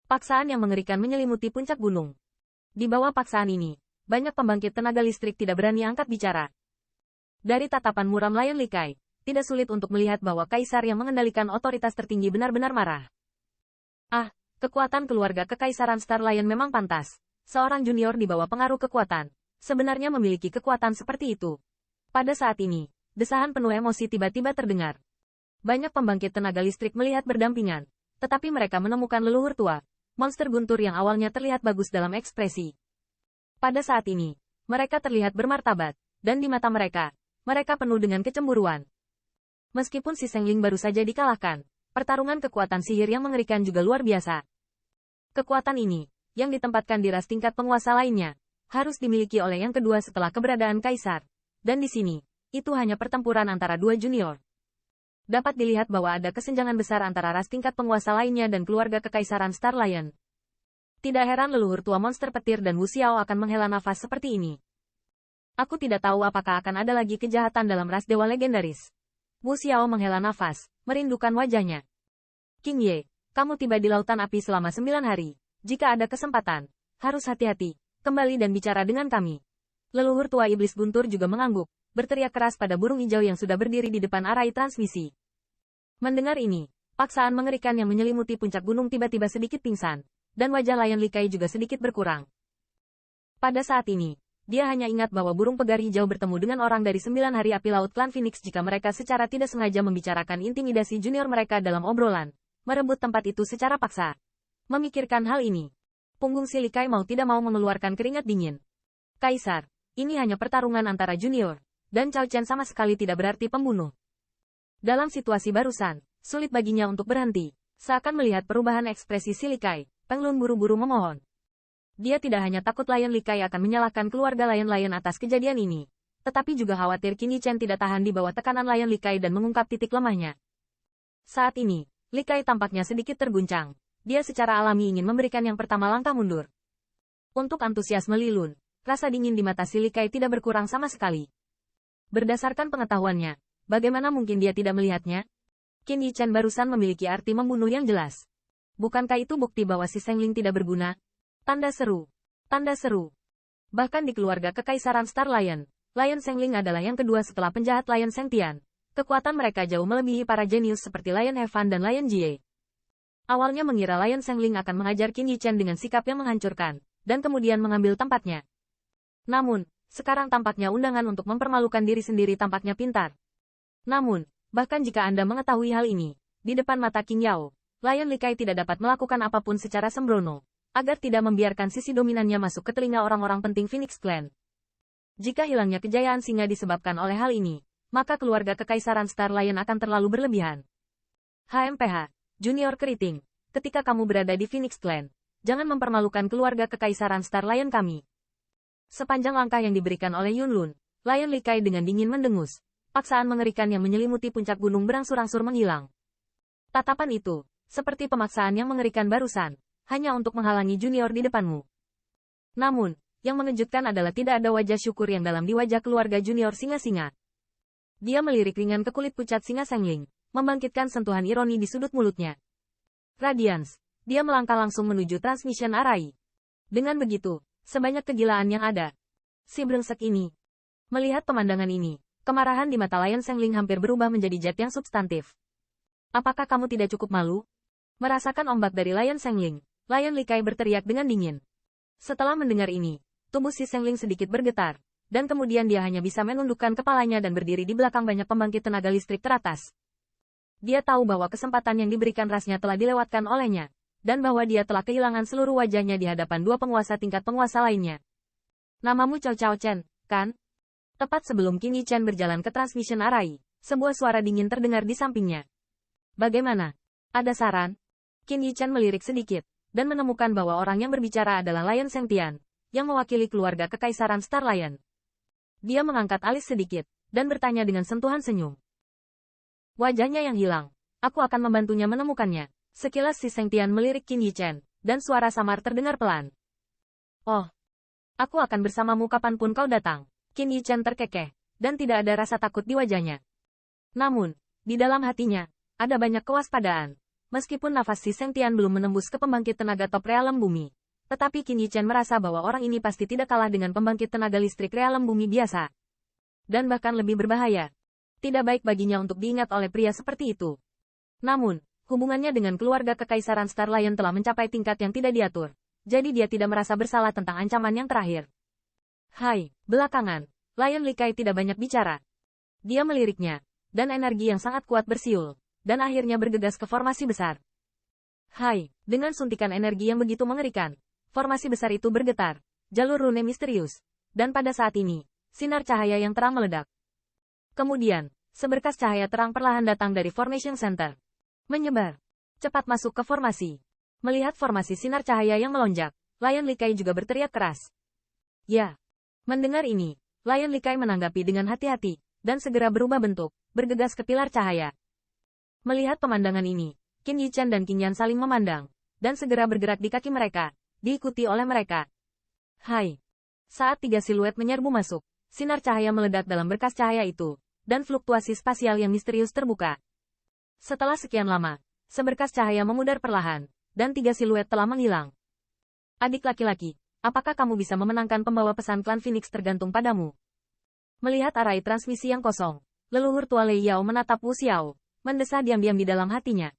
Paksaan yang mengerikan menyelimuti puncak gunung. Di bawah paksaan ini, banyak pembangkit tenaga listrik tidak berani angkat bicara. Dari tatapan muram Lion Likai, tidak sulit untuk melihat bahwa kaisar yang mengendalikan otoritas tertinggi benar-benar marah. Ah, kekuatan keluarga kekaisaran Star Lion memang pantas. Seorang junior di bawah pengaruh kekuatan, sebenarnya memiliki kekuatan seperti itu. Pada saat ini, desahan penuh emosi tiba-tiba terdengar. Banyak pembangkit tenaga listrik melihat berdampingan, tetapi mereka menemukan leluhur tua, monster guntur yang awalnya terlihat bagus dalam ekspresi. Pada saat ini, mereka terlihat bermartabat, dan di mata mereka, mereka penuh dengan kecemburuan. Meskipun si Sengling baru saja dikalahkan, pertarungan kekuatan sihir yang mengerikan juga luar biasa. Kekuatan ini, yang ditempatkan di ras tingkat penguasa lainnya, harus dimiliki oleh yang kedua setelah keberadaan kaisar. Dan di sini, itu hanya pertempuran antara dua junior. Dapat dilihat bahwa ada kesenjangan besar antara ras tingkat penguasa lainnya dan keluarga kekaisaran Star Lion. Tidak heran leluhur tua monster petir dan Wu Xiao akan menghela nafas seperti ini. Aku tidak tahu apakah akan ada lagi kejahatan dalam ras dewa legendaris. Wu Xiao menghela nafas, merindukan wajahnya. King Ye, kamu tiba di lautan api selama 9 hari. Jika ada kesempatan, harus hati-hati, kembali dan bicara dengan kami. Leluhur tua iblis guntur juga mengangguk, berteriak keras pada burung hijau yang sudah berdiri di depan arai transmisi. Mendengar ini, paksaan mengerikan yang menyelimuti puncak gunung tiba-tiba sedikit pingsan, dan wajah Lion Likai juga sedikit berkurang. Pada saat ini, dia hanya ingat bahwa burung pegar hijau bertemu dengan orang dari 9 hari api laut klan Phoenix jika mereka secara tidak sengaja membicarakan intimidasi junior mereka dalam obrolan, merebut tempat itu secara paksa. Memikirkan hal ini, punggung si Likai mau tidak mau mengeluarkan keringat dingin. Kaisar, ini hanya pertarungan antara junior, dan Cao Chen sama sekali tidak berarti pembunuh. Dalam situasi barusan, sulit baginya untuk berhenti. Seakan melihat perubahan ekspresi si Likai, Peng Lun buru-buru memohon. Dia tidak hanya takut Lion Likai akan menyalahkan keluarga Lion atas kejadian ini, tetapi juga khawatir Qin Yichen tidak tahan di bawah tekanan Lion Likai dan mengungkap titik lemahnya. Saat ini, Likai tampaknya sedikit terguncang. Dia secara alami ingin memberikan yang pertama langkah mundur. Untuk antusiasme Li Lun, rasa dingin di mata si Likai tidak berkurang sama sekali. Berdasarkan pengetahuannya, bagaimana mungkin dia tidak melihatnya? Qin Yichen barusan memiliki arti membunuh yang jelas. Bukankah itu bukti bahwa si Sengling tidak berguna? Tanda seru. Tanda seru. Bahkan di keluarga kekaisaran Star Lion, Lion Sengling adalah yang kedua setelah penjahat Lion Sengtian. Kekuatan mereka jauh melebihi para jenius seperti Lion Heaven dan Lion Jie. Awalnya mengira Lion Sengling akan mengajar Qin Yichen dengan sikap yang menghancurkan, dan kemudian mengambil tempatnya. Namun, sekarang tampaknya undangan untuk mempermalukan diri sendiri tampaknya pintar. Namun, bahkan jika Anda mengetahui hal ini, di depan mata King Yao, Lion Likai tidak dapat melakukan apapun secara sembrono, agar tidak membiarkan sisi dominannya masuk ke telinga orang-orang penting Phoenix Clan. Jika hilangnya kejayaan singa disebabkan oleh hal ini, maka keluarga kekaisaran Star Lion akan terlalu berlebihan. HMPH, Junior Keriting, ketika kamu berada di Phoenix Clan, jangan mempermalukan keluarga kekaisaran Star Lion kami. Sepanjang langkah yang diberikan oleh Yun Lun, Lion Likai dengan dingin mendengus. Paksaan mengerikan yang menyelimuti puncak gunung berangsur-angsur menghilang. Tatapan itu, seperti pemaksaan yang mengerikan barusan, hanya untuk menghalangi junior di depanmu. Namun, yang mengejutkan adalah tidak ada wajah syukur yang dalam di wajah keluarga junior singa-singa. Dia melirik ringan ke kulit pucat singa Sengling, membangkitkan sentuhan ironi di sudut mulutnya. Radiance, dia melangkah langsung menuju transmission array. Dengan begitu, sebanyak kegilaan yang ada. Si brengsek ini. Melihat pemandangan ini, kemarahan di mata Lion Sengling hampir berubah menjadi jet yang substantif. Apakah kamu tidak cukup malu? Merasakan ombak dari Lion Sengling, Lion Likai berteriak dengan dingin. Setelah mendengar ini, tubuh si Sengling sedikit bergetar, dan kemudian dia hanya bisa menundukkan kepalanya dan berdiri di belakang banyak pembangkit tenaga listrik teratas. Dia tahu bahwa kesempatan yang diberikan rasnya telah dilewatkan olehnya, dan bahwa dia telah kehilangan seluruh wajahnya di hadapan dua penguasa tingkat penguasa lainnya. Namamu Cao Chen, kan? Tepat sebelum Qin Yichen berjalan ke transmission array, sebuah suara dingin terdengar di sampingnya. Bagaimana? Ada saran? Qin Yichen melirik sedikit, dan menemukan bahwa orang yang berbicara adalah Lion Sengtian, yang mewakili keluarga kekaisaran Star Lion. Dia mengangkat alis sedikit, dan bertanya dengan sentuhan senyum. Wajahnya yang hilang. Aku akan membantunya menemukannya. Sekilas si Sengtian melirik Qin Yichen, dan suara samar terdengar pelan. Oh, aku akan bersamamu kapanpun kau datang. Qin Yichen terkekeh, dan tidak ada rasa takut di wajahnya. Namun, di dalam hatinya, ada banyak kewaspadaan. Meskipun nafas si Seng Tian belum menembus ke pembangkit tenaga top realem bumi, tetapi Qin Yichen merasa bahwa orang ini pasti tidak kalah dengan pembangkit tenaga listrik realem bumi biasa. Dan bahkan lebih berbahaya. Tidak baik baginya untuk diingat oleh pria seperti itu. Namun, hubungannya dengan keluarga kekaisaran Star Lion telah mencapai tingkat yang tidak diatur. Jadi dia tidak merasa bersalah tentang ancaman yang terakhir. Hai, belakangan, Lion Likai tidak banyak bicara. Dia meliriknya, dan energi yang sangat kuat bersiul, dan akhirnya bergegas ke formasi besar. Hai, dengan suntikan energi yang begitu mengerikan, formasi besar itu bergetar, jalur rune misterius, dan pada saat ini, sinar cahaya yang terang meledak. Kemudian, seberkas cahaya terang perlahan datang dari Formation Center. Menyebar. Cepat masuk ke formasi. Melihat formasi sinar cahaya yang melonjak, Lion Likai juga berteriak keras. Ya. Mendengar ini, Lion Likai menanggapi dengan hati-hati, dan segera berubah bentuk, bergegas ke pilar cahaya. Melihat pemandangan ini, Qin Yichen dan Qin Yan saling memandang, dan segera bergerak di kaki mereka, diikuti oleh mereka. Hai. Saat tiga siluet menyerbu masuk, sinar cahaya meledak dalam berkas cahaya itu, dan fluktuasi spasial yang misterius terbuka. Setelah sekian lama, seberkas cahaya memudar perlahan, dan tiga siluet telah menghilang. Adik laki-laki, apakah kamu bisa memenangkan pembawa pesan klan Phoenix tergantung padamu? Melihat arai transmisi yang kosong, leluhur tua Lei Yao menatap Wu Xiao, mendesah diam-diam di dalam hatinya.